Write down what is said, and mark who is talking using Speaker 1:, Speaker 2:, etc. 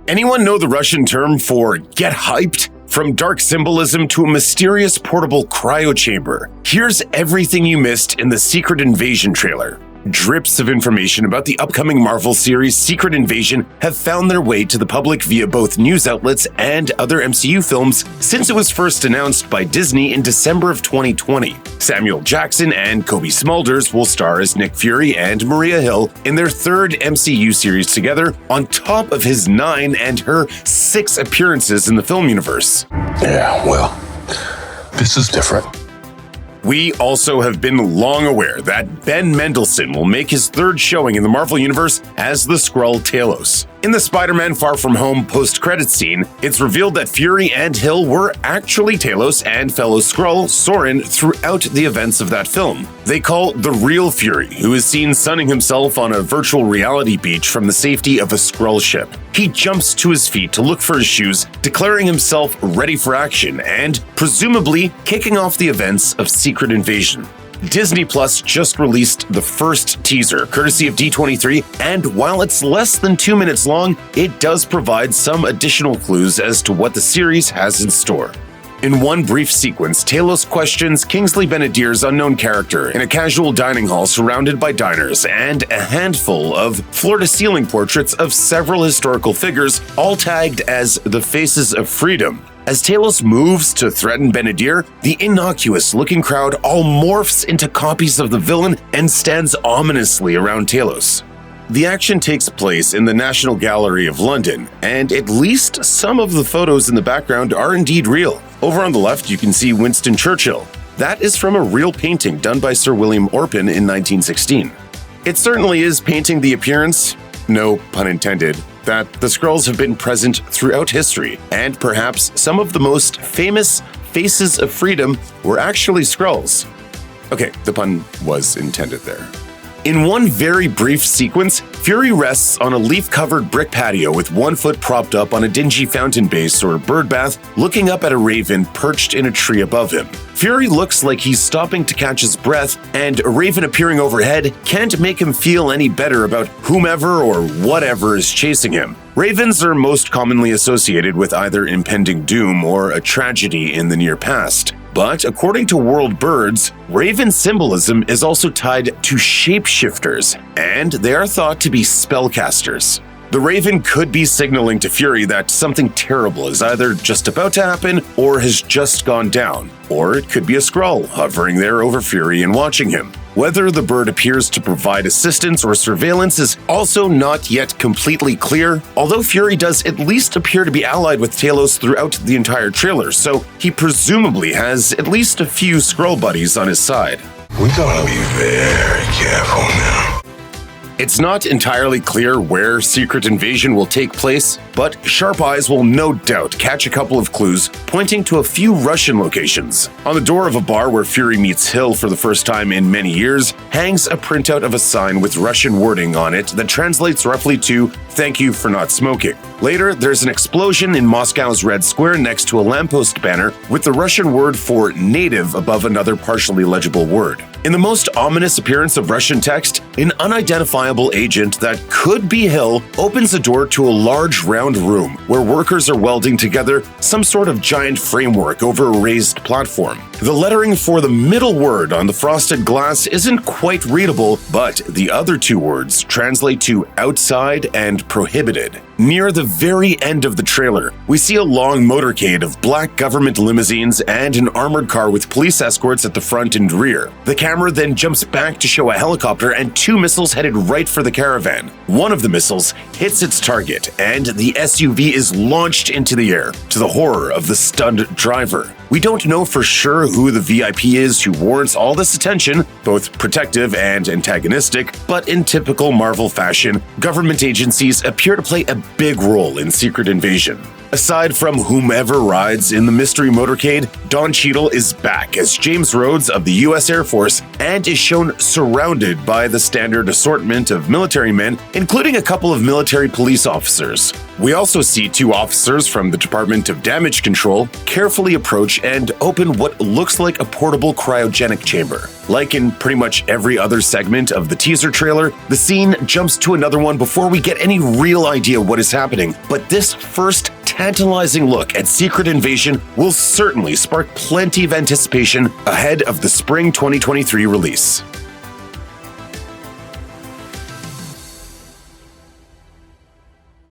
Speaker 1: Anyone know the Russian term for get hyped? From dark symbolism to a mysterious portable cryochamber, here's everything you missed in the Secret Invasion trailer. Drips of information about the upcoming Marvel series Secret Invasion have found their way to the public via both news outlets and other MCU films since it was first announced by Disney in December of 2020. Samuel Jackson and Kobe Smulders will star as Nick Fury and Maria Hill in their third MCU series together, on top of his 9 and her 6 appearances in the film universe.
Speaker 2: Yeah, well, this is different.
Speaker 1: We also have been long aware that Ben Mendelsohn will make his third showing in the Marvel Universe as the Skrull Talos. In the Spider-Man Far From Home post-credits scene, it's revealed that Fury and Hill were actually Talos and fellow Skrull Soren throughout the events of that film. They call the real Fury, who is seen sunning himself on a virtual reality beach from the safety of a Skrull ship. He jumps to his feet to look for his shoes, declaring himself ready for action and, presumably, kicking off the events of Secret Invasion. Disney Plus just released the first teaser, courtesy of D23, and while it's less than 2 minutes long, it does provide some additional clues as to what the series has in store. In one brief sequence, Talos questions Kingsley Ben-Adir's unknown character in a casual dining hall surrounded by diners and a handful of floor-to-ceiling portraits of several historical figures, all tagged as the Faces of Freedom. As Talos moves to threaten Ben-Adir, the innocuous-looking crowd all morphs into copies of the villain and stands ominously around Talos. The action takes place in the National Gallery of London, and at least some of the photos in the background are indeed real. Over on the left, you can see Winston Churchill. That is from a real painting done by Sir William Orpin in 1916. It certainly is painting the appearance, no pun intended, that the Skrulls have been present throughout history, and perhaps some of the most famous Faces of Freedom were actually Skrulls. Okay, the pun was intended there. In one very brief sequence, Fury rests on a leaf-covered brick patio with one foot propped up on a dingy fountain base or bird bath, looking up at a raven perched in a tree above him. Fury looks like he's stopping to catch his breath, and a raven appearing overhead can't make him feel any better about whomever or whatever is chasing him. Ravens are most commonly associated with either impending doom or a tragedy in the near past. But according to World Birds, raven symbolism is also tied to shapeshifters, and they are thought to be spellcasters. The raven could be signaling to Fury that something terrible is either just about to happen or has just gone down, or it could be a Skrull hovering there over Fury and watching him. Whether the bird appears to provide assistance or surveillance is also not yet completely clear, although Fury does at least appear to be allied with Talos throughout the entire trailer, so he presumably has at least a few Skrull buddies on his side.
Speaker 2: We gotta be very careful now.
Speaker 1: It's not entirely clear where Secret Invasion will take place, but sharp eyes will no doubt catch a couple of clues pointing to a few Russian locations. On the door of a bar where Fury meets Hill for the first time in many years hangs a printout of a sign with Russian wording on it that translates roughly to "Thank you for not smoking." Later, there's an explosion in Moscow's Red Square next to a lamppost banner with the Russian word for native above another partially legible word. In the most ominous appearance of Russian text, an unidentifiable agent that could be Hill opens a door to a large round room where workers are welding together some sort of giant framework over a raised platform. The lettering for the middle word on the frosted glass isn't quite readable, but the other two words translate to outside and prohibited. Near the very end of the trailer, we see a long motorcade of black government limousines and an armored car with police escorts at the front and rear. The camera then jumps back to show a helicopter and 2 missiles headed right for the caravan. One of the missiles hits its target, and the SUV is launched into the air, to the horror of the stunned driver. We don't know for sure who the VIP is who warrants all this attention, both protective and antagonistic, but in typical Marvel fashion, government agencies appear to play a big role in Secret Invasion. Aside from whomever rides in the mystery motorcade, Don Cheadle is back as James Rhodes of the U.S. Air Force and is shown surrounded by the standard assortment of military men, including a couple of military police officers. We also see two officers from the Department of Damage Control carefully approach and open what looks like a portable cryogenic chamber. Like in pretty much every other segment of the teaser trailer, the scene jumps to another one before we get any real idea what is happening. But this first tantalizing look at Secret Invasion will certainly spark plenty of anticipation ahead of the spring 2023 release.